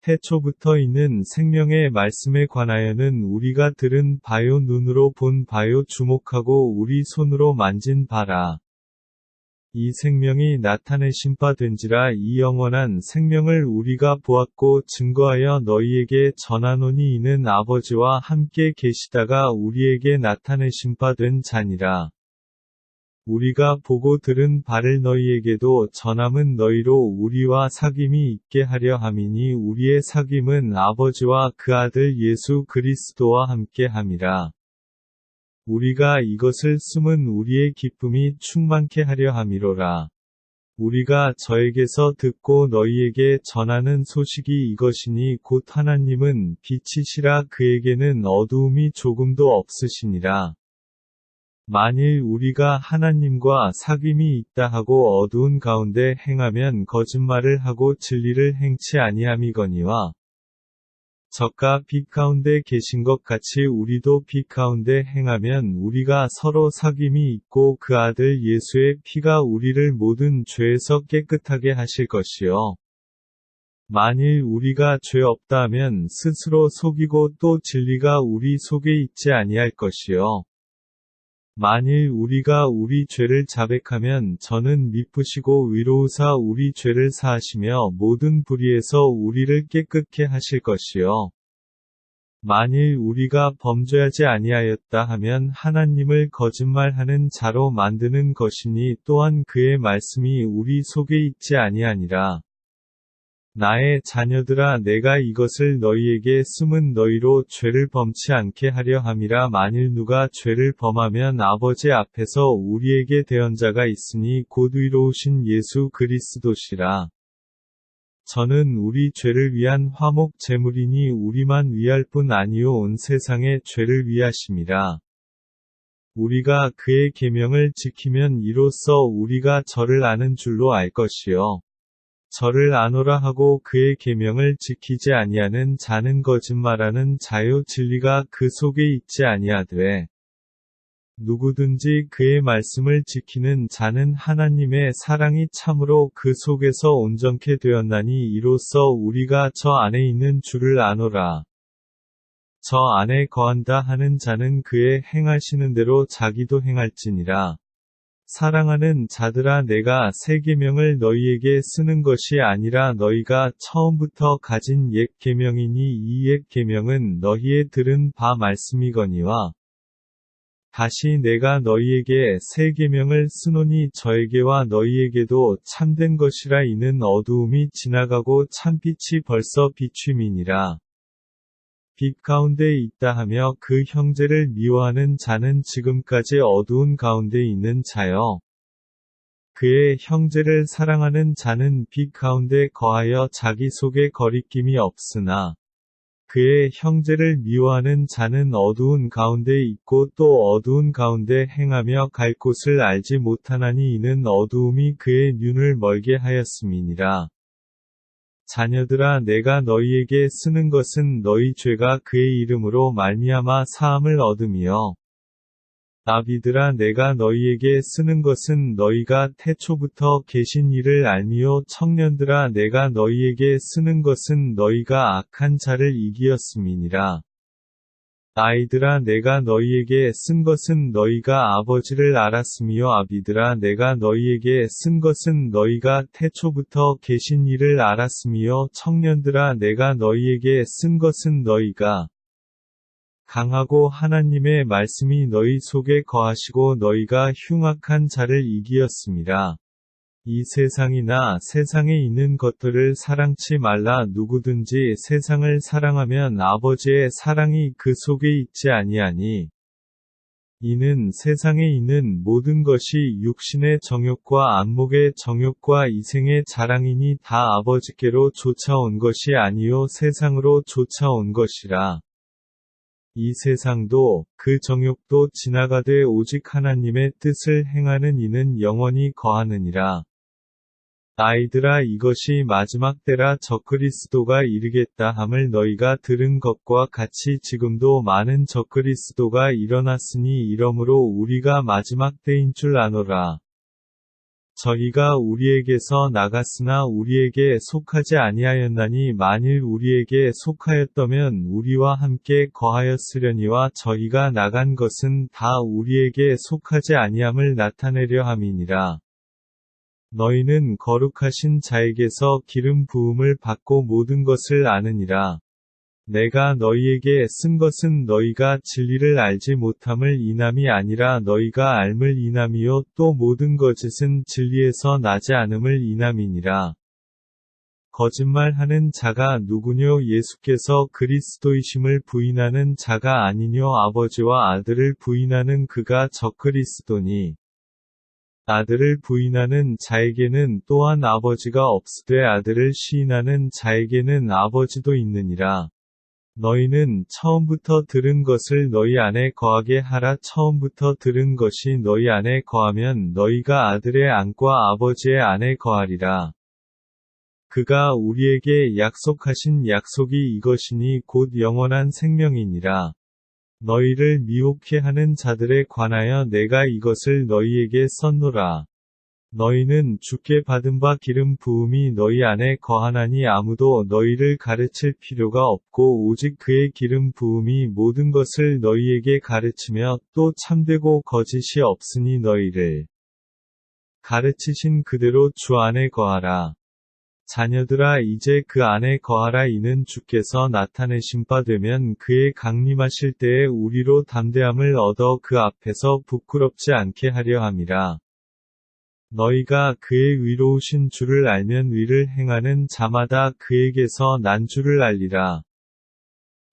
태초부터 있는 생명의 말씀에 관하여는 우리가 들은 바요 눈으로 본 바요 주목하고 우리 손으로 만진 바라. 이 생명이 나타내신 바 된지라. 이 영원한 생명을 우리가 보았고 증거하여 너희에게 전하노니 이는 아버지와 함께 계시다가 우리에게 나타내신 바 된 자니라. 우리가 보고 들은 바를 너희에게도 전함은 너희로 우리와 사귐이 있게 하려 함이니 우리의 사귐은 아버지와 그 아들 예수 그리스도와 함께 함이라. 우리가 이것을 숨은 우리의 기쁨이 충만케 하려 함이로라. 우리가 저에게서 듣고 너희에게 전하는 소식이 이것이니 곧 하나님은 빛이시라. 그에게는 어두움이 조금도 없으시니라. 만일 우리가 하나님과 사귐이 있다 하고 어두운 가운데 행하면 거짓말을 하고 진리를 행치 아니함이거니와 적과 빛 가운데 계신 것 같이 우리도 빛 가운데 행하면 우리가 서로 사귐이 있고 그 아들 예수의 피가 우리를 모든 죄에서 깨끗하게 하실 것이요. 만일 우리가 죄 없다 하면 스스로 속이고 또 진리가 우리 속에 있지 아니할 것이요. 만일 우리가 우리 죄를 자백하면 저는 미쁘시고 위로우사 우리 죄를 사하시며 모든 불의에서 우리를 깨끗게 하실 것이요. 만일 우리가 범죄하지 아니하였다 하면 하나님을 거짓말하는 자로 만드는 것이니 또한 그의 말씀이 우리 속에 있지 아니하니라. 나의 자녀들아 내가 이것을 너희에게 숨은 너희로 죄를 범치 않게 하려 함이라. 만일 누가 죄를 범하면 아버지 앞에서 우리에게 대언자가 있으니 곧 의로우신 예수 그리스도시라. 저는 우리 죄를 위한 화목 제물이니 우리만 위할 뿐 아니요 온 세상의 죄를 위하심이라. 우리가 그의 계명을 지키면 이로써 우리가 저를 아는 줄로 알 것이요. 저를 아노라 하고 그의 계명을 지키지 아니하는 자는 거짓말하는 자요 진리가 그 속에 있지 아니하되 누구든지 그의 말씀을 지키는 자는 하나님의 사랑이 참으로 그 속에서 온전케 되었나니 이로써 우리가 저 안에 있는 줄을 아노라. 저 안에 거한다 하는 자는 그의 행하시는 대로 자기도 행할지니라. 사랑하는 자들아 내가 새 계명을 너희에게 쓰는 것이 아니라 너희가 처음부터 가진 옛 계명이니 이 옛 계명은 너희의 들은 바 말씀이거니와 다시 내가 너희에게 새 계명을 쓰노니 저에게와 너희에게도 참된 것이라. 이는 어두움이 지나가고 참빛이 벌써 비춤이니라. 빛 가운데 있다 하며 그 형제를 미워하는 자는 지금까지 어두운 가운데 있는 자여. 그의 형제를 사랑하는 자는 빛 가운데 거하여 자기 속에 거리낌이 없으나 그의 형제를 미워하는 자는 어두운 가운데 있고 또 어두운 가운데 행하며 갈 곳을 알지 못하나니 이는 어두움이 그의 눈을 멀게 하였음이니라. 자녀들아 내가 너희에게 쓰는 것은 너희 죄가 그의 이름으로 말미암아 사함을 얻음이요. 아비들아 내가 너희에게 쓰는 것은 너희가 태초부터 계신 이를 알미요. 청년들아 내가 너희에게 쓰는 것은 너희가 악한 자를 이기었음이니라. 아이들아 내가 너희에게 쓴 것은 너희가 아버지를 알았으며 아비들아 내가 너희에게 쓴 것은 너희가 태초부터 계신 이를 알았으며 청년들아 내가 너희에게 쓴 것은 너희가 강하고 하나님의 말씀이 너희 속에 거하시고 너희가 흉악한 자를 이기었음이라. 이 세상이나 세상에 있는 것들을 사랑치 말라. 누구든지 세상을 사랑하면 아버지의 사랑이 그 속에 있지 아니하니 이는 세상에 있는 모든 것이 육신의 정욕과 안목의 정욕과 이생의 자랑이니 다 아버지께로 쫓아온 것이 아니요 세상으로 쫓아온 것이라. 이 세상도 그 정욕도 지나가되 오직 하나님의 뜻을 행하는 이는 영원히 거하느니라. 아이들아 이것이 마지막 때라 적그리스도가 이르겠다 함을 너희가 들은 것과 같이 지금도 많은 적그리스도가 일어났으니 이러므로 우리가 마지막 때인 줄 아노라. 저희가 우리에게서 나갔으나 우리에게 속하지 아니하였나니 만일 우리에게 속하였다면 우리와 함께 거하였으려니와 저희가 나간 것은 다 우리에게 속하지 아니함을 나타내려 함이니라. 너희는 거룩하신 자에게서 기름 부음을 받고 모든 것을 아느니라. 내가 너희에게 쓴 것은 너희가 진리를 알지 못함을 인함이 아니라 너희가 알물 인함이요 또 모든 거짓은 진리에서 나지 않음을 인함이니라. 거짓말하는 자가 누구뇨? 예수께서 그리스도이심을 부인하는 자가 아니뇨? 아버지와 아들을 부인하는 그가 적그리스도니. 아들을 부인하는 자에게는 또한 아버지가 없으되 아들을 시인하는 자에게는 아버지도 있느니라. 너희는 처음부터 들은 것을 너희 안에 거하게 하라. 처음부터 들은 것이 너희 안에 거하면 너희가 아들의 안과 아버지의 안에 거하리라. 그가 우리에게 약속하신 약속이 이것이니 곧 영원한 생명이니라. 너희를 미혹해 하는 자들에 관하여 내가 이것을 너희에게 썼노라. 너희는 주께 받은 바 기름 부음이 너희 안에 거하나니 아무도 너희를 가르칠 필요가 없고 오직 그의 기름 부음이 모든 것을 너희에게 가르치며 또 참되고 거짓이 없으니 너희를 가르치신 그대로 주 안에 거하라. 자녀들아 이제 그 안에 거하라. 이는 주께서 나타내신 바 되면 그의 강림하실 때에 우리로 담대함을 얻어 그 앞에서 부끄럽지 않게 하려 함이라. 너희가 그의 의로우신 줄을 알면 의를 행하는 자마다 그에게서 난 줄을 알리라.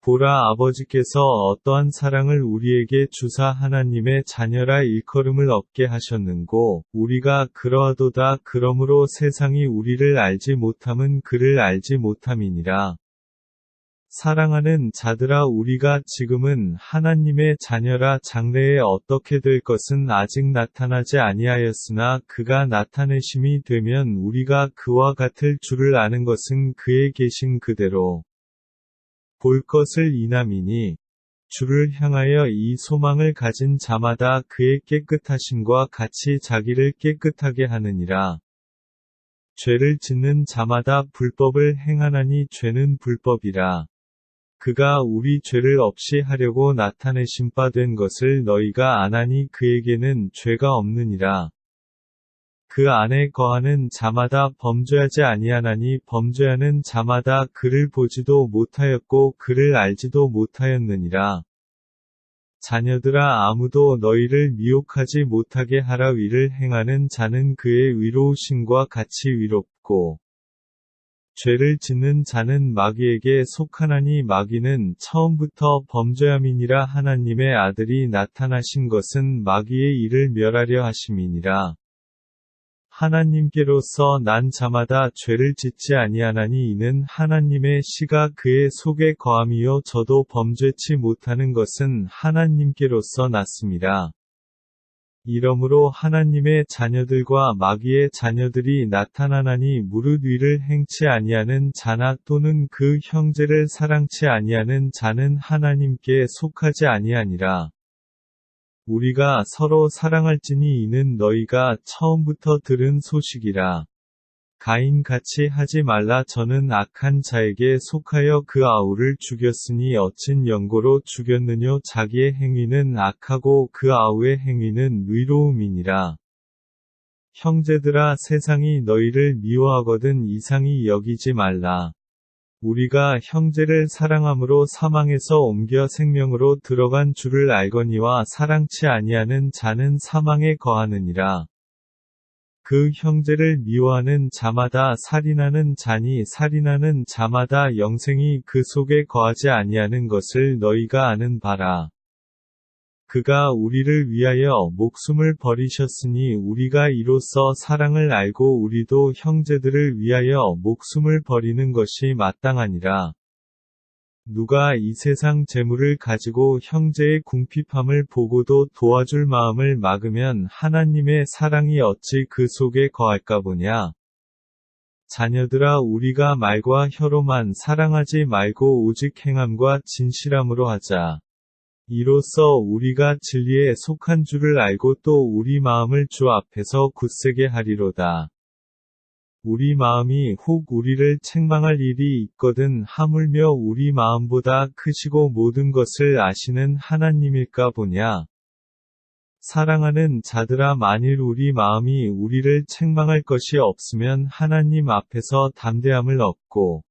보라 아버지께서 어떠한 사랑을 우리에게 주사 하나님의 자녀라 일컬음을 얻게 하셨는고 우리가 그러하도다. 그러므로 세상이 우리를 알지 못함은 그를 알지 못함이니라. 사랑하는 자들아 우리가 지금은 하나님의 자녀라. 장래에 어떻게 될 것은 아직 나타나지 아니하였으나 그가 나타내심이 되면 우리가 그와 같을 줄을 아는 것은 그의 계신 그대로 볼 것을 인함이니 주를 향하여 이 소망을 가진 자마다 그의 깨끗하심과 같이 자기를 깨끗하게 하느니라. 죄를 짓는 자마다 불법을 행하나니 죄는 불법이라. 그가 우리 죄를 없이 하려고 나타내신 바 된 것을 너희가 아나니 그에게는 죄가 없느니라. 그 안에 거하는 자마다 범죄하지 아니하나니 범죄하는 자마다 그를 보지도 못하였고 그를 알지도 못하였느니라. 자녀들아 아무도 너희를 미혹하지 못하게 하라. 의를 행하는 자는 그의 의로우심과 같이 의롭고 죄를 짓는 자는 마귀에게 속하나니 마귀는 처음부터 범죄함이니라. 하나님의 아들이 나타나신 것은 마귀의 일을 멸하려 하심이니라. 하나님께로서 난 자마다 죄를 짓지 아니하나니 이는 하나님의 씨가 그의 속에 거함이요 저도 범죄치 못하는 것은 하나님께로서 났습니다. 이러므로 하나님의 자녀들과 마귀의 자녀들이 나타나나니 무릇 의를 행치 아니하는 자나 또는 그 형제를 사랑치 아니하는 자는 하나님께 속하지 아니하니라. 우리가 서로 사랑할지니 이는 너희가 처음부터 들은 소식이라. 가인같이 하지 말라. 저는 악한 자에게 속하여 그 아우를 죽였으니 어찐 연고로 죽였느뇨. 자기의 행위는 악하고 그 아우의 행위는 의로움이니라. 형제들아 세상이 너희를 미워하거든 이상히 여기지 말라. 우리가 형제를 사랑함으로 사망에서 옮겨 생명으로 들어간 줄을 알거니와 사랑치 아니하는 자는 사망에 거하느니라. 그 형제를 미워하는 자마다 살인하는 자니 살인하는 자마다 영생이 그 속에 거하지 아니하는 것을 너희가 아는 바라. 그가 우리를 위하여 목숨을 버리셨으니 우리가 이로써 사랑을 알고 우리도 형제들을 위하여 목숨을 버리는 것이 마땅하니라. 누가 이 세상 재물을 가지고 형제의 궁핍함을 보고도 도와줄 마음을 막으면 하나님의 사랑이 어찌 그 속에 거할까 보냐. 자녀들아 우리가 말과 혀로만 사랑하지 말고 오직 행함과 진실함으로 하자. 이로써 우리가 진리에 속한 줄을 알고 또 우리 마음을 주 앞에서 굳세게 하리로다. 우리 마음이 혹 우리를 책망할 일이 있거든 하물며 우리 마음보다 크시고 모든 것을 아시는 하나님일까 보냐. 사랑하는 자들아, 만일 우리 마음이 우리를 책망할 것이 없으면 하나님 앞에서 담대함을 얻고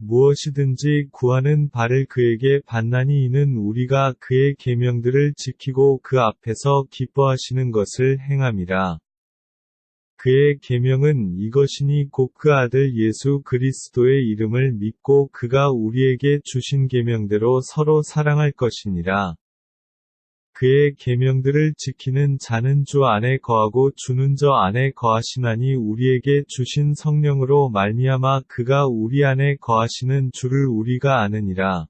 무엇이든지 구하는 바를 그에게 받나니 이는 우리가 그의 계명들을 지키고 그 앞에서 기뻐하시는 것을 행함이라. 그의 계명은 이것이니 곧 그 아들 예수 그리스도의 이름을 믿고 그가 우리에게 주신 계명대로 서로 사랑할 것이니라. 그의 계명들을 지키는 자는 주 안에 거하고 주는 저 안에 거하시나니 우리에게 주신 성령으로 말미암아 그가 우리 안에 거하시는 줄을 우리가 아느니라.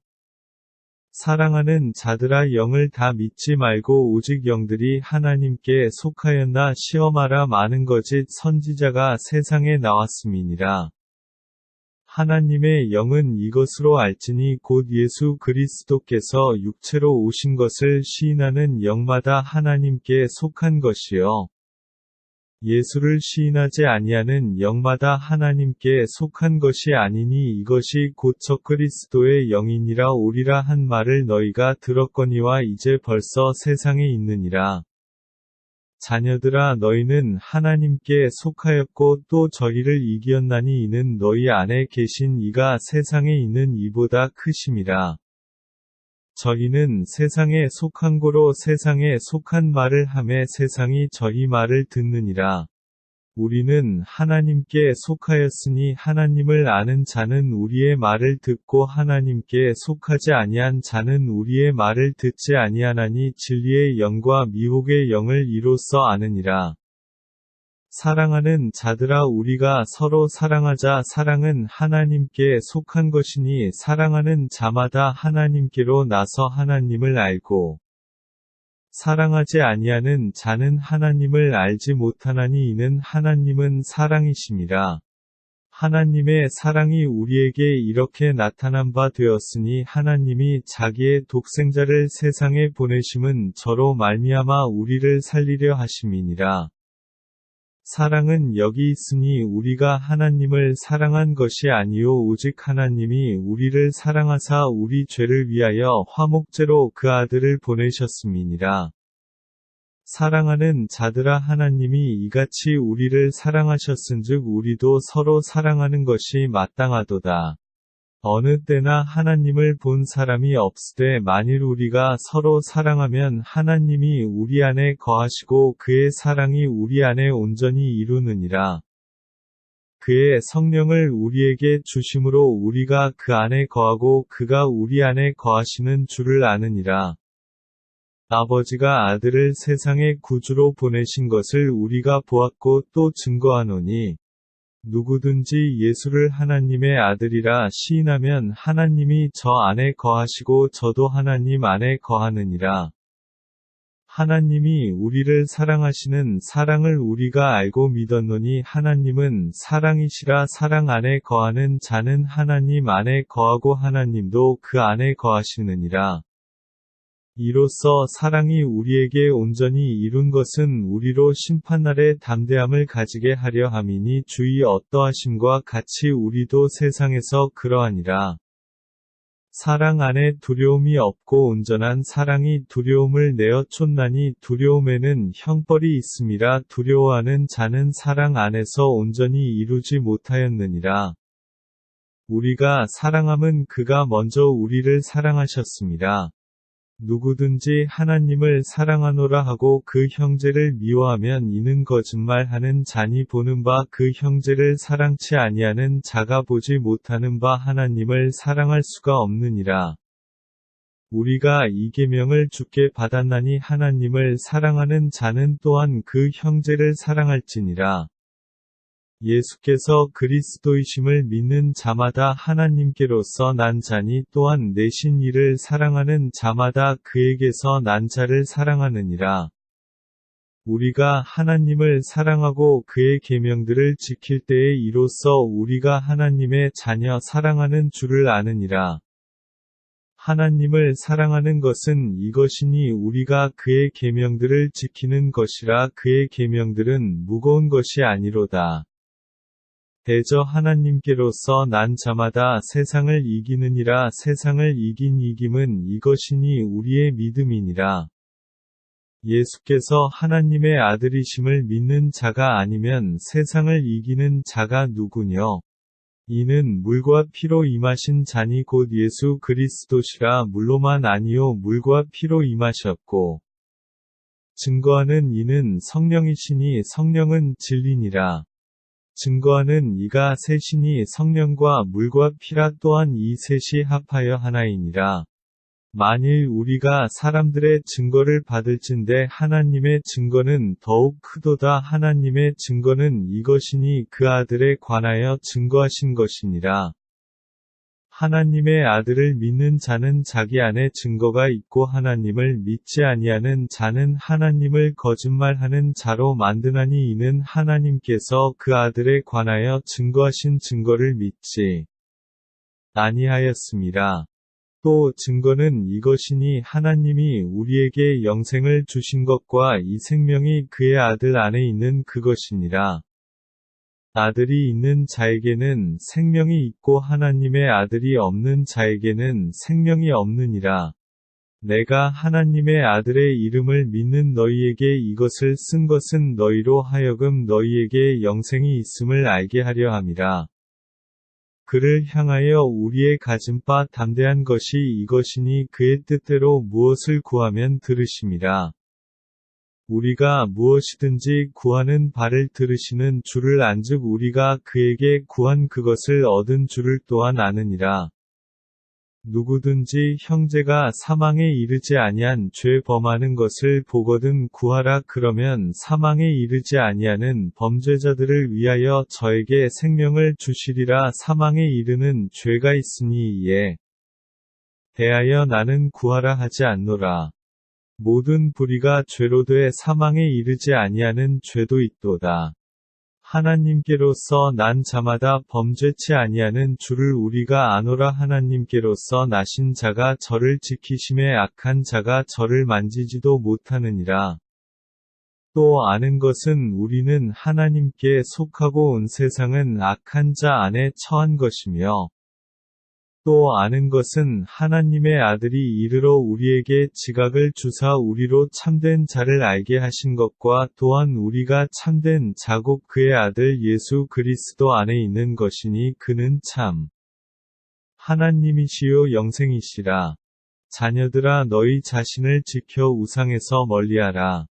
사랑하는 자들아, 영을 다 믿지 말고 오직 영들이 하나님께 속하였나 시험하라. 많은 거짓 선지자가 세상에 나왔음이니라. 하나님의 영은 이것으로 알지니 곧 예수 그리스도께서 육체로 오신 것을 시인하는 영마다 하나님께 속한 것이요. 예수를 시인하지 아니하는 영마다 하나님께 속한 것이 아니니 이것이 곧 적그리스도의 영이니라. 오리라 한 말을 너희가 들었거니와 이제 벌써 세상에 있느니라. 자녀들아, 너희는 하나님께 속하였고 또 저희를 이기었나니 이는 너희 안에 계신 이가 세상에 있는 이보다 크심이라. 저희는 세상에 속한 고로 세상에 속한 말을 하매 세상이 저희 말을 듣느니라. 우리는 하나님께 속하였으니 하나님을 아는 자는 우리의 말을 듣고 하나님께 속하지 아니한 자는 우리의 말을 듣지 아니하나니 진리의 영과 미혹의 영을 이로써 아느니라. 사랑하는 자들아, 우리가 서로 사랑하자. 사랑은 하나님께 속한 것이니 사랑하는 자마다 하나님께로 나서 하나님을 알고 사랑하지 아니하는 자는 하나님을 알지 못하나니 이는 하나님은 사랑이심이라. 하나님의 사랑이 우리에게 이렇게 나타난 바 되었으니 하나님이 자기의 독생자를 세상에 보내심은 저로 말미암아 우리를 살리려 하심이니라. 사랑은 여기 있으니 우리가 하나님을 사랑한 것이 아니요 오직 하나님이 우리를 사랑하사 우리 죄를 위하여 화목제로 그 아들을 보내셨음이니라. 사랑하는 자들아, 하나님이 이같이 우리를 사랑하셨은즉 우리도 서로 사랑하는 것이 마땅하도다. 어느 때나 하나님을 본 사람이 없으되 만일 우리가 서로 사랑하면 하나님이 우리 안에 거하시고 그의 사랑이 우리 안에 온전히 이루느니라. 그의 성령을 우리에게 주심으로 우리가 그 안에 거하고 그가 우리 안에 거하시는 줄을 아느니라. 아버지가 아들을 세상의 구주로 보내신 것을 우리가 보았고 또 증거하노니 누구든지 예수를 하나님의 아들이라 시인하면 하나님이 저 안에 거하시고 저도 하나님 안에 거하느니라. 하나님이 우리를 사랑하시는 사랑을 우리가 알고 믿었노니 하나님은 사랑이시라. 사랑 안에 거하는 자는 하나님 안에 거하고 하나님도 그 안에 거하시느니라. 이로써 사랑이 우리에게 온전히 이룬 것은 우리로 심판날에 담대함을 가지게 하려 함이니 주의 어떠하심과 같이 우리도 세상에서 그러하니라. 사랑 안에 두려움이 없고 온전한 사랑이 두려움을 내어 쫓나니 두려움에는 형벌이 있음이라. 두려워하는 자는 사랑 안에서 온전히 이루지 못하였느니라. 우리가 사랑함은 그가 먼저 우리를 사랑하셨습니다. 누구든지 하나님을 사랑하노라 하고 그 형제를 미워하면 이는 거짓말하는 자니 보는 바 그 형제를 사랑치 아니하는 자가 보지 못하는 바 하나님을 사랑할 수가 없느니라. 우리가 이 계명을 주께 받았나니 하나님을 사랑하는 자는 또한 그 형제를 사랑할지니라. 예수께서 그리스도이심을 믿는 자마다 하나님께로서 난 자니 또한 내신 이를 사랑하는 자마다 그에게서 난 자를 사랑하느니라. 우리가 하나님을 사랑하고 그의 계명들을 지킬 때에 이로써 우리가 하나님의 자녀 사랑하는 줄을 아느니라. 하나님을 사랑하는 것은 이것이니 우리가 그의 계명들을 지키는 것이라. 그의 계명들은 무거운 것이 아니로다. 대저 하나님께로서 난 자마다 세상을 이기느니라. 세상을 이긴 이김은 이것이니 우리의 믿음이니라. 예수께서 하나님의 아들이심을 믿는 자가 아니면 세상을 이기는 자가 누구뇨? 이는 물과 피로 임하신 자니 곧 예수 그리스도시라. 물로만 아니요 물과 피로 임하셨고 증거하는 이는 성령이시니 성령은 진리니라. 증거하는 이가 셋이니 성령과 물과 피라. 또한 이 셋이 합하여 하나이니라. 만일 우리가 사람들의 증거를 받을진대 하나님의 증거는 더욱 크도다. 하나님의 증거는 이것이니 그 아들에 관하여 증거하신 것이니라. 하나님의 아들을 믿는 자는 자기 안에 증거가 있고 하나님을 믿지 아니하는 자는 하나님을 거짓말하는 자로 만드나니 이는 하나님께서 그 아들에 관하여 증거하신 증거를 믿지 아니하였음이라. 또 증거는 이것이니 하나님이 우리에게 영생을 주신 것과 이 생명이 그의 아들 안에 있는 그것이니라. 아들이 있는 자에게는 생명이 있고 하나님의 아들이 없는 자에게는 생명이 없느니라. 내가 하나님의 아들의 이름을 믿는 너희에게 이것을 쓴 것은 너희로 하여금 너희에게 영생이 있음을 알게 하려 함이라. 그를 향하여 우리의 가진 바 담대한 것이 이것이니 그의 뜻대로 무엇을 구하면 들으심이라. 우리가 무엇이든지 구하는 바를 들으시는 주를 안즉 우리가 그에게 구한 그것을 얻은 주를 또한 아느니라. 누구든지 형제가 사망에 이르지 아니한 죄 범하는 것을 보거든 구하라. 그러면 사망에 이르지 아니하는 범죄자들을 위하여 저에게 생명을 주시리라. 사망에 이르는 죄가 있으니 이에 대하여 나는 구하라 하지 않노라. 모든 불의가 죄로 돼 사망에 이르지 아니하는 죄도 있도다. 하나님께로서 난 자마다 범죄치 아니하는 주를 우리가 아노라. 하나님께로서 나신 자가 저를 지키심에 악한 자가 저를 만지지도 못하느니라. 또 아는 것은 우리는 하나님께 속하고 온 세상은 악한 자 안에 처한 것이며 또 아는 것은 하나님의 아들이 이르러 우리에게 지각을 주사 우리로 참된 자를 알게 하신 것과 또한 우리가 참된 자곧 그의 아들 예수 그리스도 안에 있는 것이니 그는 참 하나님이시요 영생이시라. 자녀들아 너희 자신을 지켜 우상에서 멀리하라.